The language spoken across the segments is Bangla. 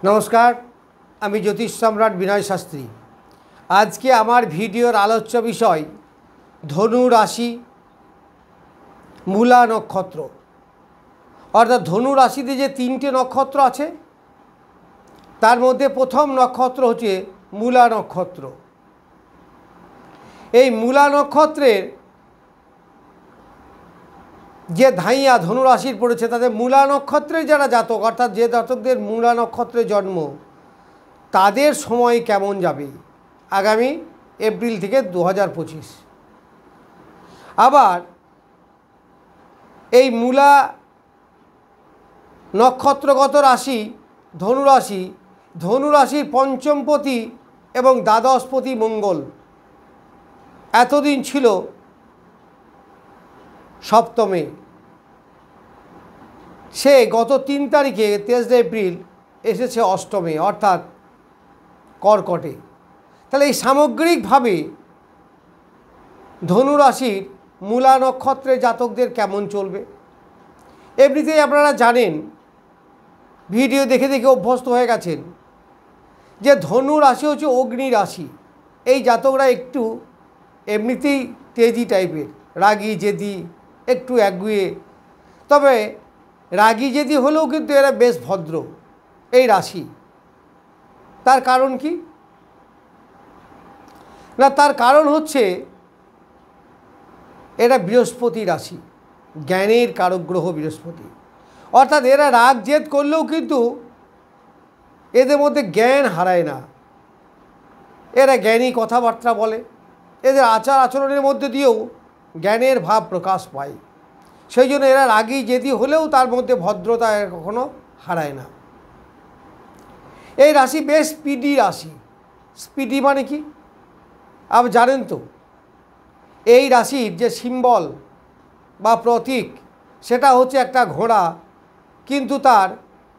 नमस्कार आमी ज्योतिष सम्राट विनय शास्त्री। आज के आमार भिडियोर आलोच्य विषय धनु राशि मूला नक्षत्र अर्थात धनु राशिते जे तीनटे नक्षत्र आछे तार मध्य प्रथम नक्षत्र होच्छे मूला नक्षत्र। এই मूला नक्षत्रेर जे धाइया धनु राशिर पड़ेছে ताদের मूला नक्षत्रे যারা জাতক अर्थात যে জাতকদের मूला नक्षत्रे जन्म তাদের সময় কেমন যাবে আগামী এপ্রিল থেকে 2025। আবার এই मूला नक्षत्रगत राशि धनु राशिर पंचमपति एवं द्वादशपति मंगल एतदिन छिलो सप्तमे से गत 3 तारीखे 23 एप्रिल एसेছে अष्टमे अर्थात कर्कटे। ताहले এই সামগ্রিকভাবে ধনু রাশির मूला नक्षत्रे জাতকদের কেমন চলবে এমনিতেই আপনারা জানেন ভিডিও দেখে দেখে অভ্যস্ত হয়ে গেছেন যে ধনু রাশি হচ্ছে অগ্নি রাশি। এই জাতকরা একটু এমনিতেই তেজি টাইপের রাগী জেদি একটু একগুয়ে তবে রাগী জেদি হলেও কিন্তু এরা বেশ ভদ্র এই রাশি। তার কারণ কি না তার কারণ হচ্ছে এরা বৃহস্পতি রাশি জ্ঞানের কারক গ্রহ বৃহস্পতি অর্থাৎ এরা রাগ জেদ করলেও কিন্তু এদের মধ্যে জ্ঞান হারায় না। এরা জ্ঞানী কথাবার্তা বলে এদের আচার আচরণের মধ্যে দিয়েও জ্ঞানের ভাব প্রকাশ পায়। সেই জন্য এরা রাগী জেদি হলেও তার মধ্যে ভদ্রতা কখনো হারায় না। এই রাশি বেশ স্পিডি রাশি। স্পিডি মানে কি আপনি জানেন তো এই রাশির যে সিম্বল বা প্রতীক সেটা হচ্ছে একটা ঘোড়া কিন্তু তার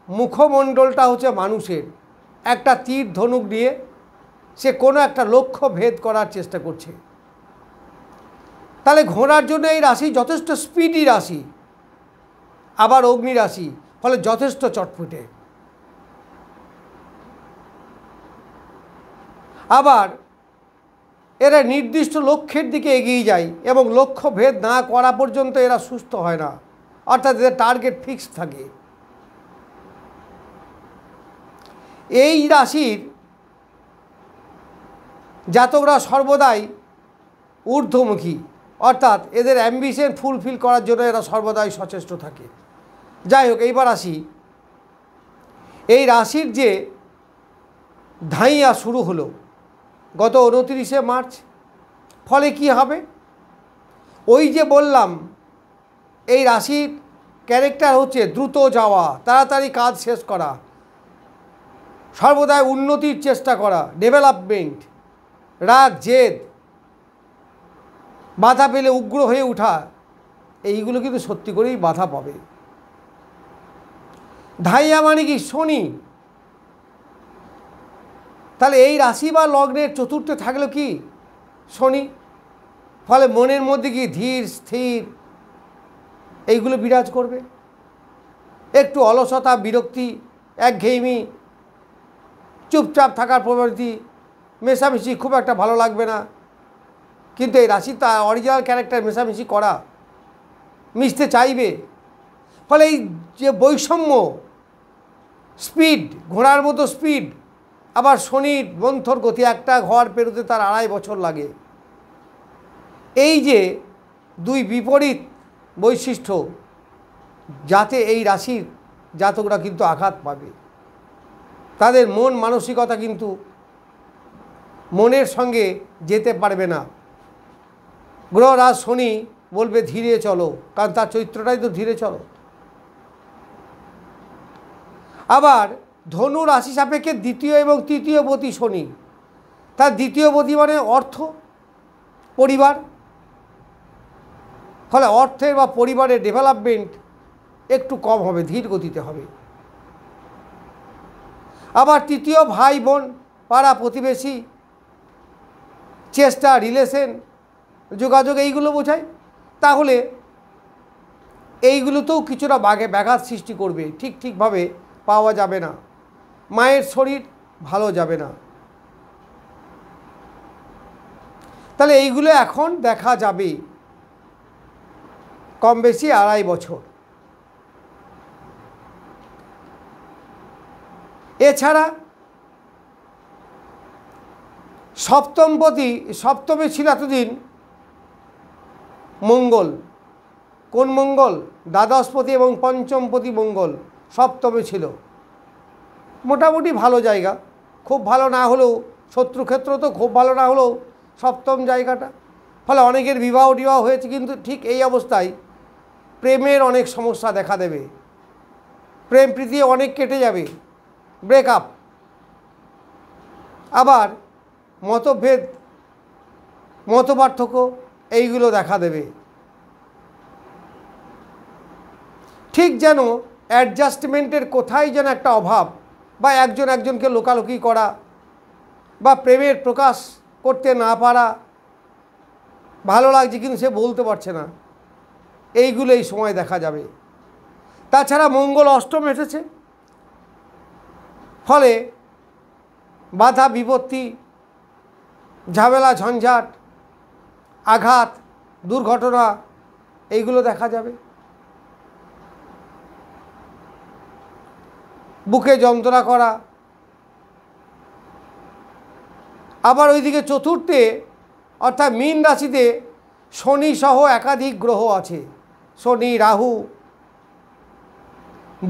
মুখমণ্ডলটা হচ্ছে মানুষের একটা তীর ধনুক নিয়ে সে কোনো একটা লক্ষ্য ভেদ করার চেষ্টা করছে। তাহলে ঘোড়ার জন্য এই রাশি যথেষ্ট স্পিডি রাশি আবার অগ্নি রাশি ফলে যথেষ্ট চটপটে। আবার এরা নির্দিষ্ট লক্ষ্যের দিকে এগিয়ে যায় এবং লক্ষ্য ভেদ না করা পর্যন্ত এরা সুস্থ হয় না অর্থাৎ এদের টার্গেট ফিক্স থাকে। এই রাশির জাতকরা সর্বদাই ঊর্ধ্বমুখী অর্থাৎ এদের অ্যাম্বিশন ফুলফিল করার জন্য এরা সর্বদাই সচেষ্ট থাকে। যাই হোক এইবার আসি এই রাশির যে ধাইয়া শুরু হলো গত 29শে মার্চ ফলে কি হবে ওই যে বললাম এই রাশির ক্যারেক্টার হচ্ছে দ্রুত যাওয়া তাড়াতাড়ি কাজ শেষ করা সর্বদাই উন্নতির চেষ্টা করা ডেভেলপমেন্ট রাগ জেদ বাধা পেলে উগ্র হয়ে ওঠা এইগুলো কিন্তু সত্যি করেই বাধা পাবে। ধাইয়া মানে কি শনি। তাহলে এই রাশি বা লগ্নের চতুর্থে থাকলো কি শনি ফলে মনের মধ্যে কি ধীর স্থির এইগুলো বিরাজ করবে একটু অলসতা বিরক্তি একঘেয়েমি চুপচাপ থাকার প্রবৃত্তি মেশামেশি খুব একটা ভালো লাগবে না। কিন্তু এই রাশি তার অরিজিনাল ক্যারেক্টার মেশামেশি করা মিশতে চাইবে ফলে এই যে বৈষম্য স্পিড ঘোড়ার মতো স্পিড আবার শনির মন্থর গতি একটা ঘর পেরোতে তার 2.5 বছর লাগে। এই যে দুই বিপরীত বৈশিষ্ট্য যাতে এই রাশির জাতকরা কিন্তু আঘাত পাবে তাদের মন মানসিকতা কিন্তু মনের সঙ্গে যেতে পারবে না। গ্রহরাজ শনি বলবে ধীরে চলো কারণ তার চরিত্রটাই তো ধীরে চলো। আবার ধনু রাশি সাপেক্ষে দ্বিতীয় এবং তৃতীয় পতি শনি তার দ্বিতীয় পতি মানে অর্থ পরিবার ফলে অর্থের বা পরিবারের ডেভেলপমেন্ট একটু কম হবে ধীর গতিতে হবে। আবার তৃতীয় ভাই বোন পাড়া প্রতিবেশী চেষ্টা রিলেশন যোগাযোগ এইগুলো বোঝায় তাহলে এইগুলোতেও কিছুটা ব্যাঘাত সৃষ্টি করবে ঠিকভাবে পাওয়া যাবে না। মায়ের শরীর ভালো যাবে না। তাহলে এইগুলো এখন দেখা যাবে কম বেশি 2.5 বছর। এছাড়া সপ্তমে ছিল এতদিন মঙ্গল। কোন মঙ্গল? দ্বাদশপতি এবং পঞ্চমপতি মঙ্গল সপ্তমে ছিল। মোটামুটি ভালো জায়গা, খুব ভালো না হলেও, শত্রুক্ষেত্র তো খুব ভালো না হলেও সপ্তম জায়গাটা। ফলে অনেকের বিবাহ হয়েছে, কিন্তু ঠিক এই অবস্থায় প্রেমের অনেক সমস্যা দেখা দেবে, প্রেম প্রীতি অনেক কেটে যাবে, ব্রেকআপ। আবার মতভেদ, মতপার্থক্য এইগুলো দেখা দেবে। ঠিক যেন অ্যাডজাস্টমেন্টের কোথায় যেন একটা অভাব, বা একজন একজনকে লোকালোকি করা, বা প্রেমের প্রকাশ করতে না পারা, ভালো লাগছে কিন্তু সে বলতে পারছে না, এইগুলো এই সময় দেখা যাবে। তাছাড়া মঙ্গল অষ্টম এসেছে, ফলে বাধা বিপত্তি, ঝামেলা ঝঞ্ঝাট, আঘাত, দুর্ঘটনা এইগুলো দেখা যাবে। বুকে যন্ত্রণা করা। আবার ওইদিকে চতুর্থে অর্থাৎ মীন রাশিতে শনি সহ একাধিক গ্রহ আছে। শনি, রাহু,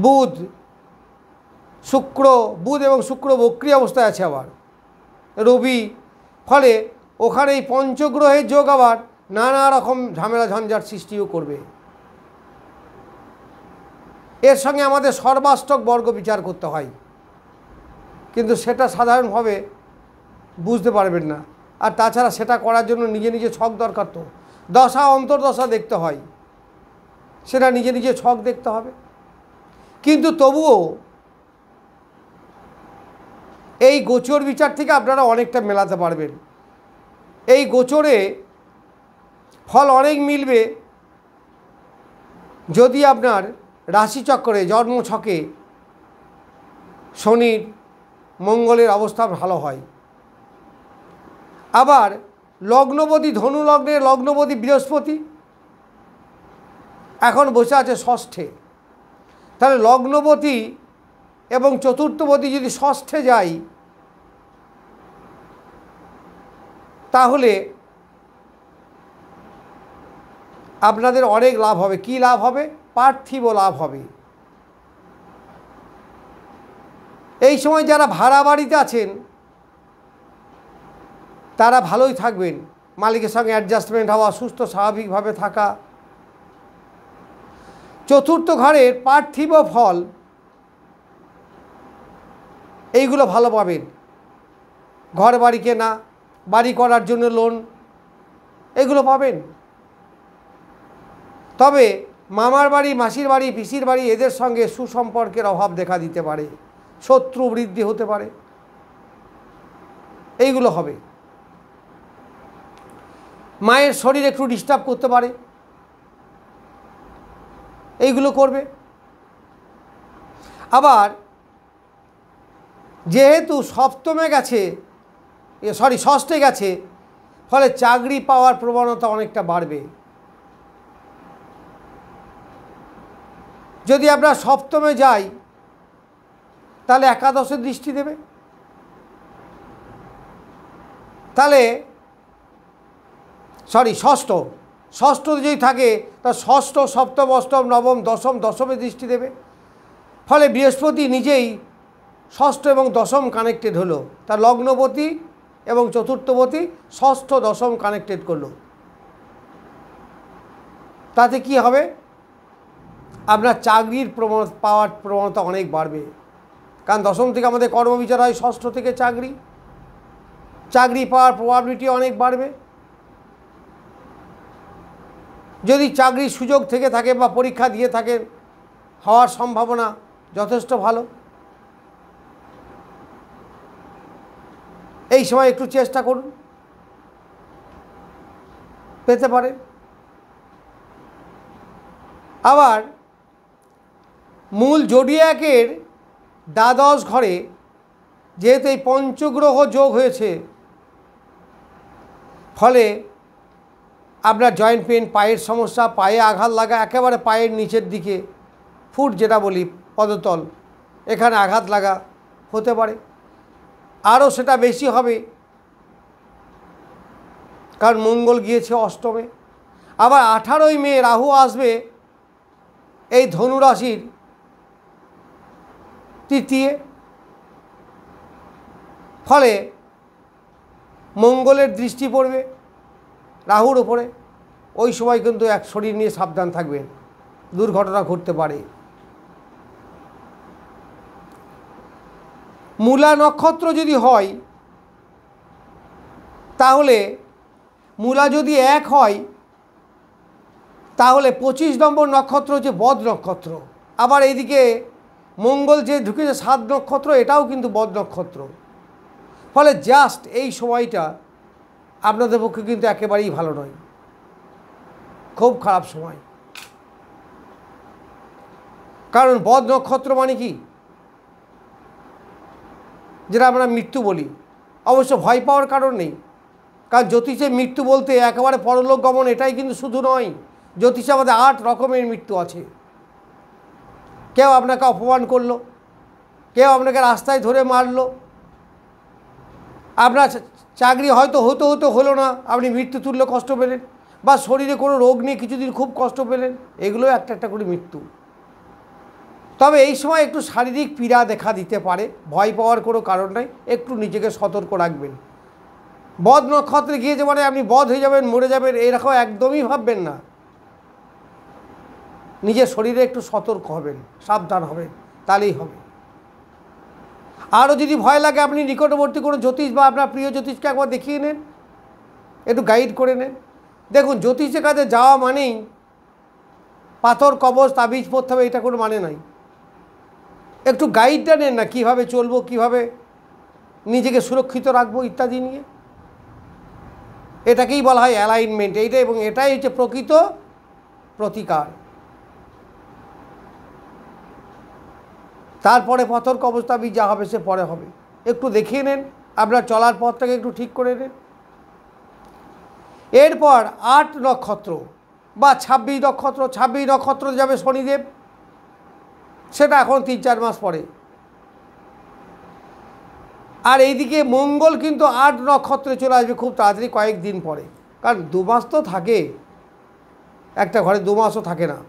বুধ, শুক্র, বুধ এবং শুক্র বক্রী অবস্থায় আছে, আবার রবি। ফলে ওখানে এই পঞ্চগ্রহের যোগ আবার নানা রকম ঝামেলা ঝঞ্ঝাট সৃষ্টিও করবে। এর সঙ্গে আমাদের সর্বাষ্টক বর্গ বিচার করতে হয়, কিন্তু সেটা সাধারণভাবে বুঝতে পারবেন না। আর তাছাড়া সেটা করার জন্য নিজে নিজে ছক দরকার, তো দশা অন্তর্দশা দেখতে হয়, সেটা নিজে নিজে ছক দেখতে হবে। কিন্তু তবুও এই গোচর বিচার থেকে আপনারা অনেকটা মেলাতে পারবেন। এই গোচরে ফল অনেক মিলবে যদি আপনার রাশিচক্রে, জন্মছকে শনির, মঙ্গলের অবস্থা ভালো হয়। আবার লগ্নপতি, ধনু লগ্নের লগ্নপতি বৃহস্পতি এখন বসে আছে ষষ্ঠে। তাহলে লগ্নপতি এবং চতুর্থপতি যদি ষষ্ঠে যায়, তাহলে আপনাদের অনেক লাভ হবে। কি লাভ হবে? পার্থিব লাভ হবে। এই সময় যারা ভাড়া বাড়িতে আছেন তারা ভালোই থাকবেন, মালিকের সঙ্গে অ্যাডজাস্টমেন্ট হওয়া, সুস্থ স্বাভাবিকভাবে থাকা। চতুর্থ ঘরের পার্থিব ফল এইগুলো ভালো পাবেন। ঘর বাড়ি কেনা, বাড়ি করার জন্য লোন, এগুলো পাবেন। তবে মামার বাড়ি, মাসির বাড়ি, পিসির বাড়ি এদের সঙ্গে সুসম্পর্কের অভাব দেখা দিতে পারে, শত্রু বৃদ্ধি হতে পারে, এইগুলো হবে। মায়ের শরীর একটু ডিস্টার্ব করতে পারে, এইগুলো করবে। আবার যেহেতু সপ্তমে গেছে, ষষ্ঠে গেছে, ফলে চাকরি পাওয়ার প্রবণতা অনেকটা বাড়বে। যদি আমরা সপ্তমে যাই তাহলে একাদশে দৃষ্টি দেবে, তাহলে ষষ্ঠ যদি থাকে তা ষষ্ঠ, সপ্তম, অষ্টম, নবম, দশম, দশমে দৃষ্টি দেবে। ফলে বৃহস্পতি নিজেই ষষ্ঠ এবং দশম কানেক্টেড হলো, তার লগ্নপতি এবং চতুর্থপতি ষষ্ঠ দশম কানেক্টেড করলো। তাতে কি হবে? আপনার চাকরির পাওয়ার প্রবণতা অনেক বাড়বে, কারণ দশম থেকে আমাদের কর্মবিচার হয়, ষষ্ঠ থেকে চাকরি পাওয়ার প্রবাবিলিটি অনেক বাড়বে। যদি চাকরির সুযোগ থেকে থাকে বা পরীক্ষা দিয়ে থাকেন, হওয়ার সম্ভাবনা যথেষ্ট ভালো। এই সময় একটু চেষ্টা করুন, পেতে পারেন। আবার মূল জোডিয়াকের দ্বাদশ ঘরে যেহেতু এই পঞ্চগ্রহ যোগ হয়েছে, ফলে আপনার জয়েন্ট পেন, পায়ের সমস্যা, পায়ে আঘাত লাগা, একেবারে পায়ের নিচের দিকে ফুট যেটা বলি পদতল, এখানে আঘাত লাগা হতে পারে। আরও সেটা বেশি হবে, কারণ মঙ্গল গিয়েছে অষ্টমে। আবার 18ই মে রাহু আসবে এই ধনু রাশির তৃতীয়, ফলে মঙ্গলের দৃষ্টি পড়বে রাহুর ওপরে। ওই সময় কিন্তু এক শরীর নিয়ে সাবধান থাকবেন, দুর্ঘটনা ঘটতে পারে। মূলা নক্ষত্র যদি হয়, তাহলে মূলা যদি 1 হয়, তাহলে 25 নম্বর নক্ষত্র হচ্ছে বদ নক্ষত্র। আবার এইদিকে মঙ্গল যে ঢুকেছে 7 নক্ষত্র, এটাও কিন্তু বদ নক্ষত্র। ফলে জাস্ট এই সময়টা আপনাদের পক্ষে কিন্তু একেবারেই ভালো নয়, খুব খারাপ সময়। কারণ বদ নক্ষত্র মানে কি, যেটা আমরা মৃত্যু বলি। অবশ্য ভয় পাওয়ার কারণ নেই, কারণ জ্যোতিষে মৃত্যু বলতে একেবারে পরলোক গমন এটাই কিন্তু শুধু নয়। জ্যোতিষে আমাদের 8 রকমের মৃত্যু আছে। কেউ আপনাকে অপমান করলো, কেউ আপনাকে রাস্তায় ধরে মারলো, আপনার চাকরি হয়তো হতে হলো না, আপনি মৃত্যু তুল্য কষ্ট পেলেন, বা শরীরে কোনো রোগ নিয়ে কিছুদিন খুব কষ্ট পেলেন, এগুলো একটা একটা করে মৃত্যু। তবে এই সময় একটু শারীরিক পীড়া দেখা দিতে পারে, ভয় পাওয়ার কোনো কারণ নাই, একটু নিজেকে সতর্ক রাখবেন। বদ নক্ষত্রে গিয়েছে মানে আপনি বদ হয়ে যাবেন, মরে যাবেন, এরকম একদমই ভাববেন না। নিজের শরীরে একটু সতর্ক হবেন, সাবধান হবেন, তাহলেই হবে। আরও যদি ভয় লাগে, আপনি নিকটবর্তী কোনো জ্যোতিষ বা আপনার প্রিয় জ্যোতিষকে একবার দেখিয়ে নেন, একটু গাইড করে নেন। দেখুন, জ্যোতিষের কাছে যাওয়া মানেই পাথর, কবচ, তাবিজ পড়তে হবে, এটা কোনো মানে নাই। একটু গাইডটা নেন না, কীভাবে চলবো, কীভাবে নিজেকে সুরক্ষিত রাখবো ইত্যাদি নিয়ে। এটাকেই বলা হয় অ্যালাইনমেন্ট, এইটা, এবং এটাই হচ্ছে প্রকৃত প্রতিকার। তারপরে পাথর, কবচ, তাবিজ যা হবে সে পরে হবে। একটু দেখিয়ে নেন, আপনার চলার পথটাকে একটু ঠিক করে নেন। এরপর 8 নক্ষত্র বা 26 নক্ষত্র, 26 নক্ষত্র যাবে শনিদেব, সেটা এখন 3-4 মাস পরে। আর এইদিকে মঙ্গল কিন্তু 8 নক্ষত্রে চলে আসবে খুব তাড়াতাড়ি, কয়েকদিন পরে। কারণ 2 মাস তো থাকে, একটা ঘরে 2 মাসও থাকে না।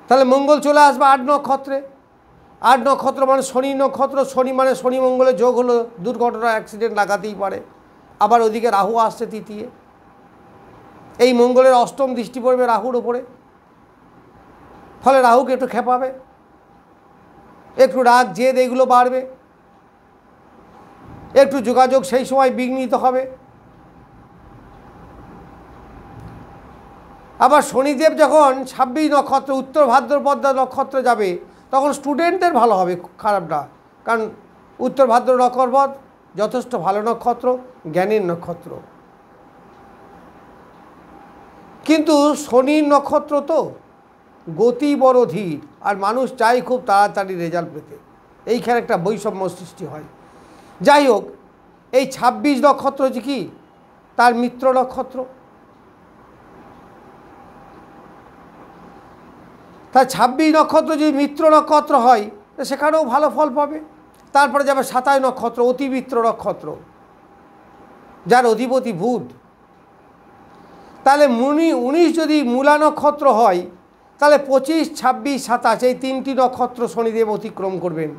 তাহলে মঙ্গল চলে আসবে 8 নক্ষত্রে। 8 নক্ষত্র মানে শনি নক্ষত্র, শনি মানে শনি মঙ্গলের যোগ হলো, দুর্ঘটনা, অ্যাক্সিডেন্ট লাগাতেই পারে। আবার ওদিকে রাহু আসছে তৃতীয়, এই মঙ্গলের অষ্টম দৃষ্টি পড়বে রাহুর ওপরে, ফলে রাহুকে একটু খেপাবে, একটু রাগ জেদ এগুলো বাড়বে, একটু যোগাযোগ সেই সময় বিঘ্নিত হবে। আবার শনিদেব যখন 26 নক্ষত্র উত্তর ভাদ্রপদ নক্ষত্রে যাবে, তখন স্টুডেন্টদের ভালো হবে, খারাপ না। কারণ উত্তর ভাদ্র নক্ষত্র যথেষ্ট ভালো নক্ষত্র, জ্ঞানের নক্ষত্র। কিন্তু শনির নক্ষত্র তো গতি বড় ধীর, আর মানুষ চাই খুব তাড়াতাড়ি রেজাল্ট পেতে, এইখানে একটা বৈষম্য সৃষ্টি হয়। যাই হোক, এই 26 নক্ষত্র হচ্ছে কি, তার মিত্র নক্ষত্র। তাই 26 নক্ষত্র যদি মিত্র নক্ষত্র হয়, সেখানেও ভালো ফল পাবে। তারপরে যাবে 27 নক্ষত্র, অতি মিত্র নক্ষত্র, যার অধিপতি বুধ। তাহলে 19 যদি মূলা নক্ষত্র হয়, তাহলে 25, 26, 27 এই 3টি নক্ষত্র শনিদেব অতিক্রম করবেন।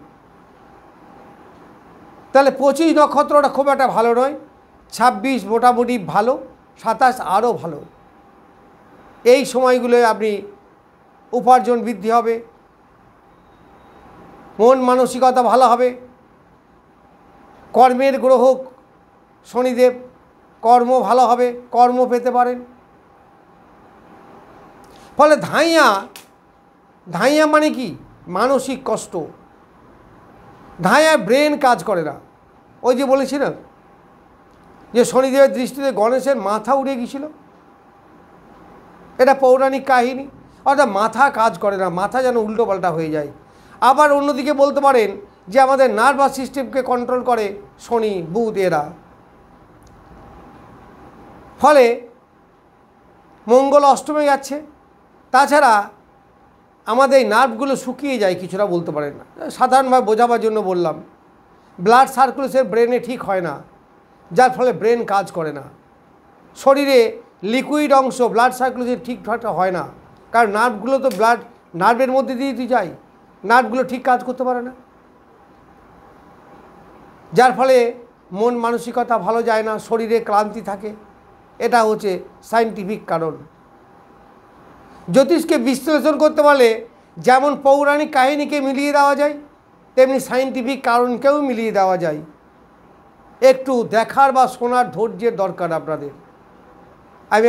তাহলে 25 নক্ষত্রটা খুব একটা ভালো নয়, 26 মোটামুটি ভালো, 27 আরও ভালো। এই সময়গুলোয় আপনি উপার্জন বৃদ্ধি হবে, মন মানসিকতা ভালো হবে, কর্মের গ্রহ শনিদেব, কর্ম ভালো হবে, কর্ম পেতে পারেন। ফলে ধাইয়া মানে কি, মানসিক কষ্ট। ধাইয়া ব্রেন কাজ করে না। ওই যে বলেছি না যে শনিদেবের দৃষ্টিতে গণেশের মাথা উড়ে গিয়েছিল, এটা পৌরাণিক কাহিনী। অর্থাৎ মাথা কাজ করে না, মাথা যেন উল্টোপাল্টা হয়ে যায়। আবার অন্যদিকে বলতে পারেন যে আমাদের নার্ভাস সিস্টেমকে কন্ট্রোল করে শনি বুধ এরা। ফলে মঙ্গল অষ্টমে যাচ্ছে। তাছাড়া আমাদের এই নার্ভগুলো শুকিয়ে যায় কিছুটা, বলতে পারেন না, সাধারণভাবে বোঝাবার জন্য বললাম। ব্লাড সার্কুলেশন ব্রেনে ঠিক হয় না, যার ফলে ব্রেন কাজ করে না। শরীরে লিকুইড অংশ ব্লাড সার্কুলেশন ঠিকঠাক হয় না, কারণ নার্ভগুলো তো নার্ভের মধ্যে দিয়ে যায়, নার্ভগুলো ঠিক কাজ করতে পারে না, যার ফলে মন মানসিকতা ভালো যায় না, শরীরে ক্লান্তি থাকে। এটা হচ্ছে সায়েন্টিফিক কারণ। জ্যোতিষকে বিশ্লেষণ করতে পারলে যেমন পৌরাণিক কাহিনীকে মিলিয়ে দেওয়া যায়, তেমনি সায়েন্টিফিক কারণকেও মিলিয়ে দেওয়া যায়। একটু দেখার বা শোনার ধৈর্যের দরকার আপনাদের। আমি